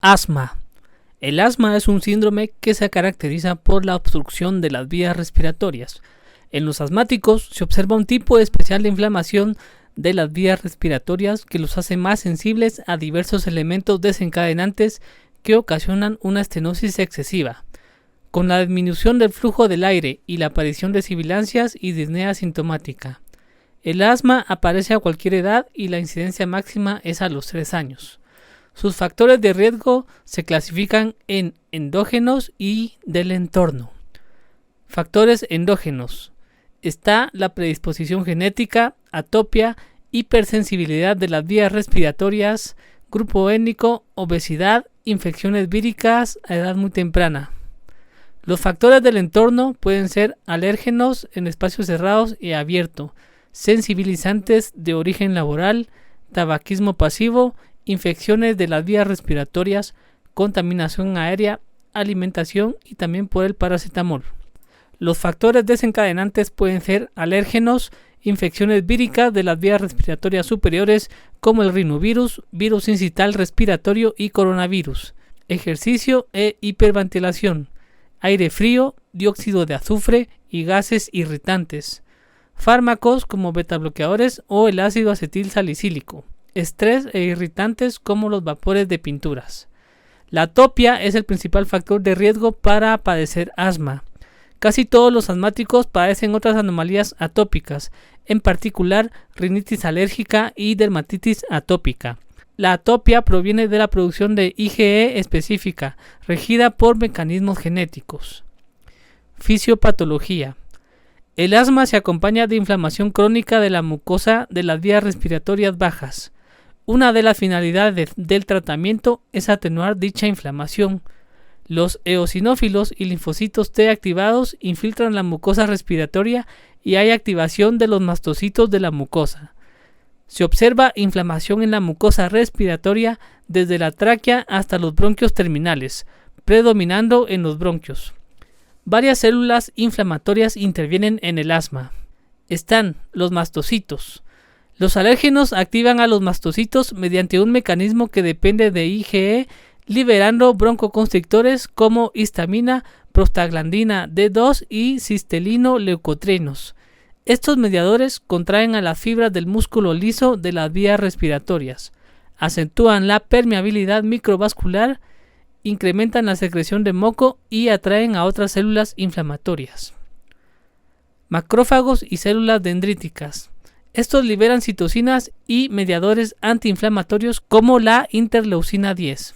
Asma. El asma es un síndrome que se caracteriza por la obstrucción de las vías respiratorias. En los asmáticos se observa un tipo especial de inflamación de las vías respiratorias que los hace más sensibles a diversos elementos desencadenantes que ocasionan una estenosis excesiva. Con la disminución del flujo del aire y la aparición de sibilancias y disnea sintomática. El asma aparece a cualquier edad y la incidencia máxima es a los 3 años. Sus factores de riesgo se clasifican en endógenos y del entorno. Factores endógenos. Está la predisposición genética, atopia, hipersensibilidad de las vías respiratorias, grupo étnico, obesidad, infecciones víricas a edad muy temprana. Los factores del entorno pueden ser alérgenos en espacios cerrados y abiertos, sensibilizantes de origen laboral, tabaquismo pasivo, infecciones de las vías respiratorias, contaminación aérea, alimentación y también por el paracetamol. Los factores desencadenantes pueden ser alérgenos, infecciones víricas de las vías respiratorias superiores como el rinovirus, virus incital respiratorio y coronavirus, ejercicio e hiperventilación, aire frío, dióxido de azufre y gases irritantes, fármacos como betabloqueadores o el ácido acetil salicílico, estrés e irritantes como los vapores de pinturas. La atopia es el principal factor de riesgo para padecer asma. Casi todos los asmáticos padecen otras anomalías atópicas, en particular rinitis alérgica y dermatitis atópica. La atopia proviene de la producción de IgE específica, regida por mecanismos genéticos. Fisiopatología. El asma se acompaña de inflamación crónica de la mucosa de las vías respiratorias bajas. Una de las finalidades del tratamiento es atenuar dicha inflamación. Los eosinófilos y linfocitos T activados infiltran la mucosa respiratoria y hay activación de los mastocitos de la mucosa. Se observa inflamación en la mucosa respiratoria desde la tráquea hasta los bronquios terminales, predominando en los bronquios. Varias células inflamatorias intervienen en el asma. Están los mastocitos. Los alérgenos activan a los mastocitos mediante un mecanismo que depende de IgE, liberando broncoconstrictores como histamina, prostaglandina D2 y cistelino-leucotrenos. Estos mediadores contraen a las fibras del músculo liso de las vías respiratorias, acentúan la permeabilidad microvascular, incrementan la secreción de moco y atraen a otras células inflamatorias. Macrófagos y células dendríticas. Estos liberan citocinas y mediadores antiinflamatorios como la interleucina 10.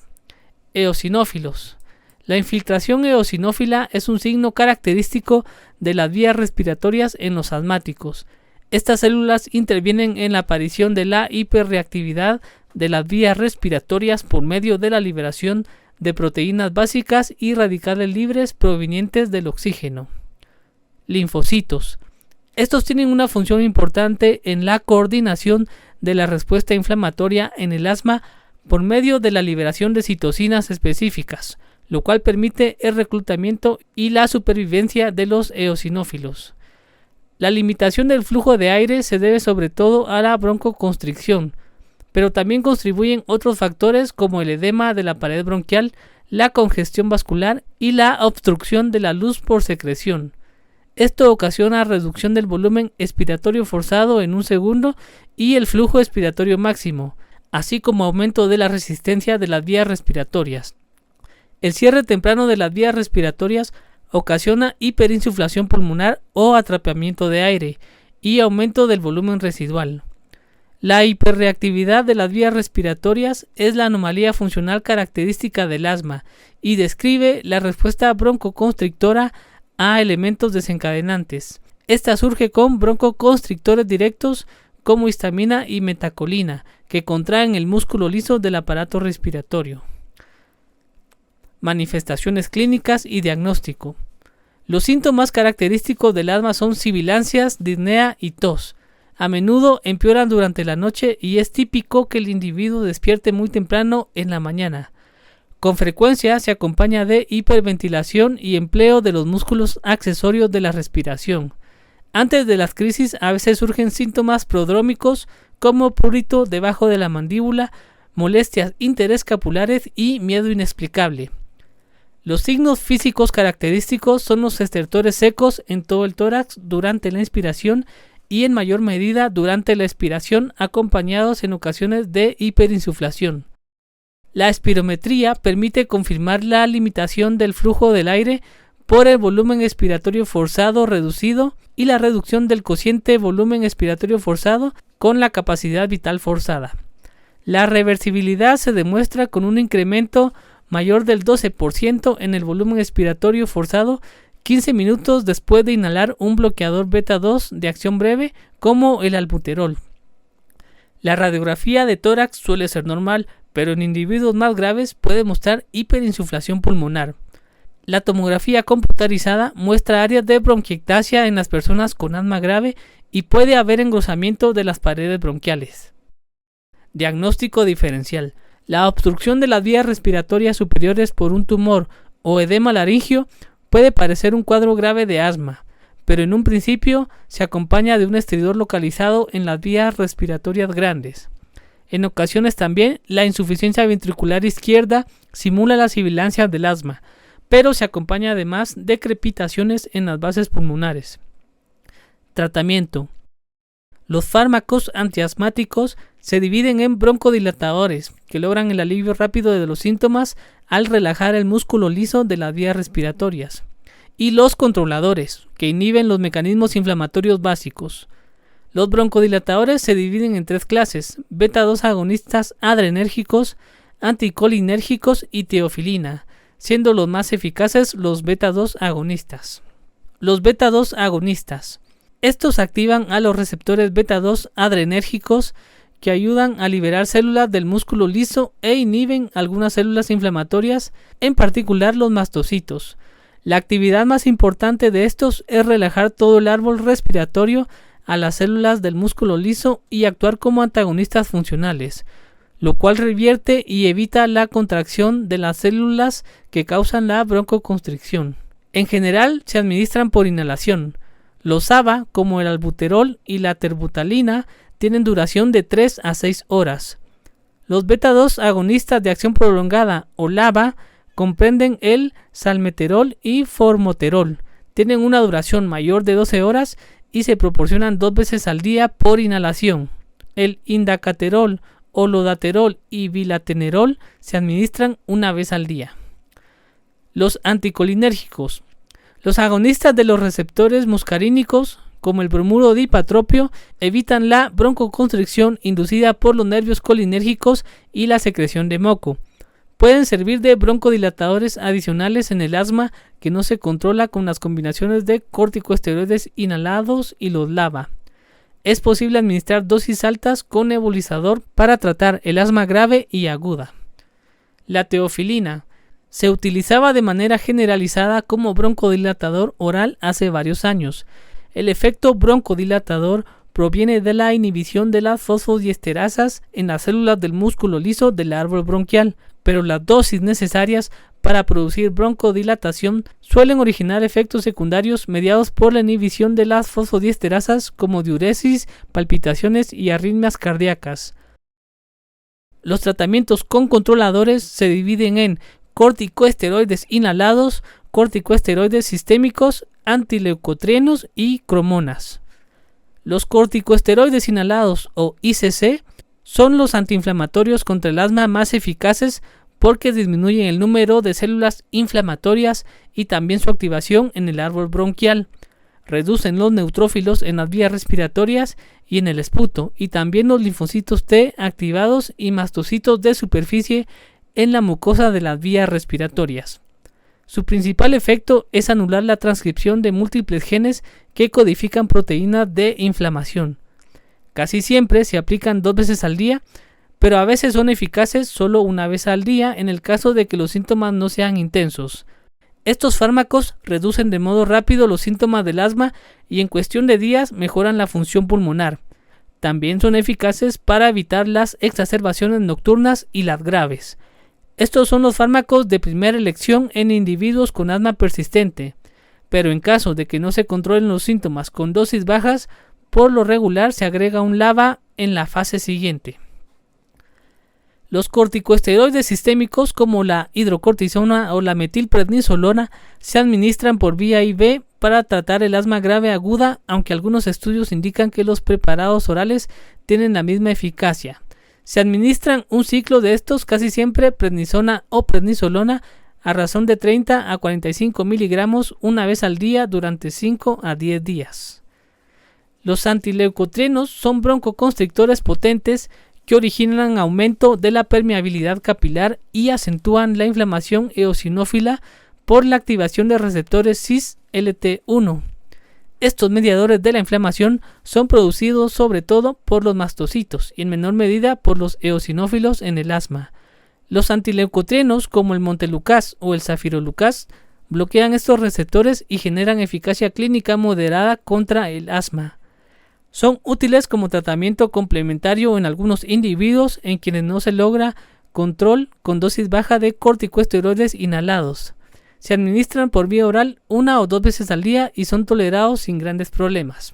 Eosinófilos. La infiltración eosinófila es un signo característico de las vías respiratorias en los asmáticos. Estas células intervienen en la aparición de la hiperreactividad de las vías respiratorias por medio de la liberación de proteínas básicas y radicales libres provenientes del oxígeno. Linfocitos. Estos tienen una función importante en la coordinación de la respuesta inflamatoria en el asma por medio de la liberación de citocinas específicas, lo cual permite el reclutamiento y la supervivencia de los eosinófilos. La limitación del flujo de aire se debe sobre todo a la broncoconstricción, pero también contribuyen otros factores como el edema de la pared bronquial, la congestión vascular y la obstrucción de la luz por secreción. Esto ocasiona reducción del volumen expiratorio forzado en un segundo y el flujo expiratorio máximo, así como aumento de la resistencia de las vías respiratorias. El cierre temprano de las vías respiratorias ocasiona hiperinsuflación pulmonar o atrapamiento de aire y aumento del volumen residual. La hiperreactividad de las vías respiratorias es la anomalía funcional característica del asma y describe la respuesta broncoconstrictora a elementos desencadenantes. Esta surge con broncoconstrictores directos como histamina y metacolina, que contraen el músculo liso del aparato respiratorio. Manifestaciones clínicas y diagnóstico. Los síntomas característicos del asma son sibilancias, disnea y tos. A menudo empeoran durante la noche y es típico que el individuo despierte muy temprano en la mañana. Con frecuencia se acompaña de hiperventilación y empleo de los músculos accesorios de la respiración. Antes de las crisis a veces surgen síntomas prodrómicos como prurito debajo de la mandíbula, molestias interescapulares y miedo inexplicable. Los signos físicos característicos son los estertores secos en todo el tórax durante la inspiración y en mayor medida durante la expiración, acompañados en ocasiones de hiperinsuflación. La espirometría permite confirmar la limitación del flujo del aire por el volumen expiratorio forzado reducido y la reducción del cociente volumen expiratorio forzado con la capacidad vital forzada. La reversibilidad se demuestra con un incremento mayor del 12% en el volumen expiratorio forzado 15 minutos después de inhalar un bloqueador beta 2 de acción breve como el albuterol. La radiografía de tórax suele ser normal, pero en individuos más graves puede mostrar hiperinsuflación pulmonar. La tomografía computarizada muestra áreas de bronquiectasia en las personas con asma grave y puede haber engrosamiento de las paredes bronquiales. Diagnóstico diferencial. La obstrucción de las vías respiratorias superiores por un tumor o edema laringio puede parecer un cuadro grave de asma, pero en un principio se acompaña de un estridor localizado en las vías respiratorias grandes. En ocasiones también la insuficiencia ventricular izquierda simula las sibilancias del asma, pero se acompaña además de crepitaciones en las bases pulmonares. Tratamiento. Los fármacos antiasmáticos se dividen en broncodilatadores, que logran el alivio rápido de los síntomas al relajar el músculo liso de las vías respiratorias, y los controladores, que inhiben los mecanismos inflamatorios básicos. Los broncodilatadores se dividen en tres clases: beta 2 agonistas adrenérgicos, anticolinérgicos y teofilina, siendo los más eficaces los beta 2 agonistas. Los beta 2 agonistas. Estos activan a los receptores beta 2 adrenérgicos que ayudan a liberar células del músculo liso e inhiben algunas células inflamatorias, en particular los mastocitos. La actividad más importante de estos es relajar todo el árbol respiratorio a las células del músculo liso y actuar como antagonistas funcionales, lo cual revierte y evita la contracción de las células que causan la broncoconstricción. En general se administran por inhalación. Los ABA, como el albuterol y la terbutalina, tienen duración de 3 a 6 horas. Los beta 2 agonistas de acción prolongada o LABA comprenden el salmeterol y formoterol. Tienen una duración mayor de 12 horas y se proporcionan 2 veces al día por inhalación. El indacaterol, olodaterol y bilatenerol se administran una vez al día. Los anticolinérgicos. Los agonistas de los receptores muscarínicos, como el bromuro dipatropio, evitan la broncoconstricción inducida por los nervios colinérgicos y la secreción de moco. Pueden servir de broncodilatadores adicionales en el asma que no se controla con las combinaciones de corticosteroides inhalados y los LABA. Es posible administrar dosis altas con nebulizador para tratar el asma grave y aguda. La teofilina se utilizaba de manera generalizada como broncodilatador oral hace varios años. El efecto broncodilatador proviene de la inhibición de las fosfodiesterasas en las células del músculo liso del árbol bronquial, pero las dosis necesarias para producir broncodilatación suelen originar efectos secundarios mediados por la inhibición de las fosfodiesterasas como diuresis, palpitaciones y arritmias cardíacas. Los tratamientos con controladores se dividen en corticosteroides inhalados, corticosteroides sistémicos, antileucotrienos y cromonas. Los corticosteroides inhalados o ICC son los antiinflamatorios contra el asma más eficaces porque disminuyen el número de células inflamatorias y también su activación en el árbol bronquial. Reducen los neutrófilos en las vías respiratorias y en el esputo, y también los linfocitos T activados y mastocitos de superficie en la mucosa de las vías respiratorias. Su principal efecto es anular la transcripción de múltiples genes que codifican proteínas de inflamación. Casi siempre se aplican 2 veces al día, pero a veces son eficaces solo una vez al día en el caso de que los síntomas no sean intensos. Estos fármacos reducen de modo rápido los síntomas del asma y en cuestión de días mejoran la función pulmonar. También son eficaces para evitar las exacerbaciones nocturnas y las graves. Estos son los fármacos de primera elección en individuos con asma persistente, pero en caso de que no se controlen los síntomas con dosis bajas, por lo regular se agrega un LABA en la fase siguiente. Los corticosteroides sistémicos como la hidrocortisona o la metilprednisolona se administran por vía IV para tratar el asma grave aguda, aunque algunos estudios indican que los preparados orales tienen la misma eficacia. Se administran un ciclo de estos, casi siempre prednisona o prednisolona, a razón de 30 a 45 miligramos una vez al día durante 5 a 10 días. Los antileucotrienos son broncoconstrictores potentes que originan aumento de la permeabilidad capilar y acentúan la inflamación eosinófila por la activación de receptores cis-LT1. Estos mediadores de la inflamación son producidos sobre todo por los mastocitos y en menor medida por los eosinófilos en el asma. Los antileucotrienos como el montelukast o el zafirolukast bloquean estos receptores y generan eficacia clínica moderada contra el asma. Son útiles como tratamiento complementario en algunos individuos en quienes no se logra control con dosis baja de corticosteroides inhalados. Se administran por vía oral 1 o 2 veces al día y son tolerados sin grandes problemas.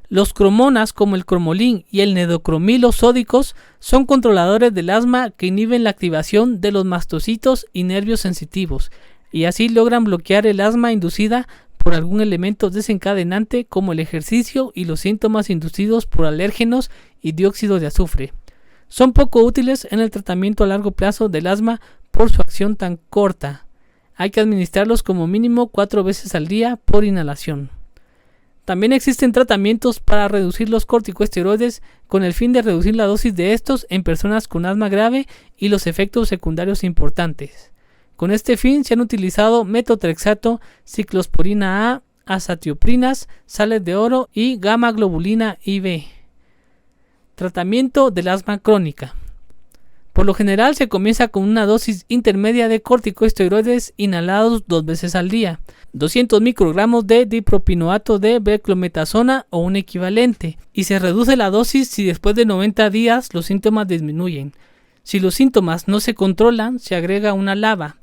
Los cromonas como el cromolín y el nedocromilo sódicos son controladores del asma que inhiben la activación de los mastocitos y nervios sensitivos y así logran bloquear el asma inducida por algún elemento desencadenante como el ejercicio y los síntomas inducidos por alérgenos y dióxido de azufre. Son poco útiles en el tratamiento a largo plazo del asma por su acción tan corta. Hay que administrarlos como mínimo 4 veces al día por inhalación. También existen tratamientos para reducir los corticosteroides con el fin de reducir la dosis de estos en personas con asma grave y los efectos secundarios importantes. Con este fin se han utilizado metotrexato, ciclosporina A, azatioprinas, sales de oro y gamma globulina IV. Tratamiento del asma crónica. Por lo general se comienza con una dosis intermedia de corticosteroides inhalados 2 veces al día, 200 microgramos de dipropinoato de beclometasona o un equivalente, y se reduce la dosis si después de 90 días los síntomas disminuyen. Si los síntomas no se controlan, se agrega una LABA.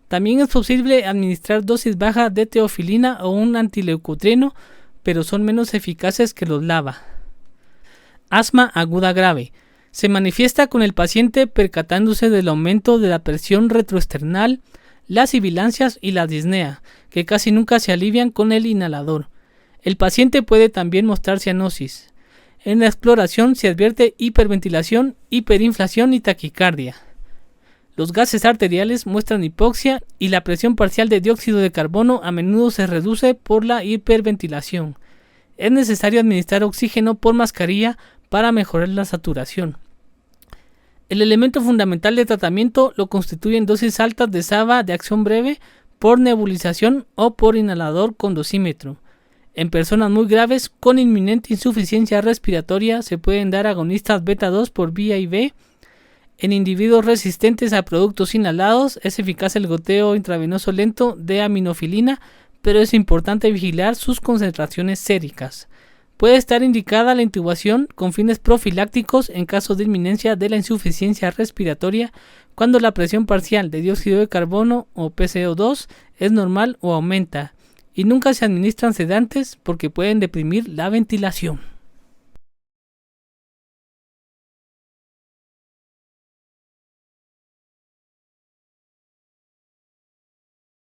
También es posible administrar dosis bajas de teofilina o un antileucotrieno, pero son menos eficaces que los LABA. Asma aguda grave. Se manifiesta con el paciente percatándose del aumento de la presión retroesternal, las sibilancias y la disnea, que casi nunca se alivian con el inhalador. El paciente puede también mostrar cianosis. En la exploración se advierte hiperventilación, hiperinflación y taquicardia. Los gases arteriales muestran hipoxia y la presión parcial de dióxido de carbono a menudo se reduce por la hiperventilación. Es necesario administrar oxígeno por mascarilla para mejorar la saturación. El elemento fundamental de tratamiento lo constituyen dosis altas de SABA de acción breve por nebulización o por inhalador con dosímetro. En personas muy graves con inminente insuficiencia respiratoria se pueden dar agonistas beta 2 por vía IV. En individuos resistentes a productos inhalados es eficaz el goteo intravenoso lento de aminofilina, pero es importante vigilar sus concentraciones séricas. Puede estar indicada la intubación con fines profilácticos en caso de inminencia de la insuficiencia respiratoria cuando la presión parcial de dióxido de carbono o PCO2 es normal o aumenta, y nunca se administran sedantes porque pueden deprimir la ventilación.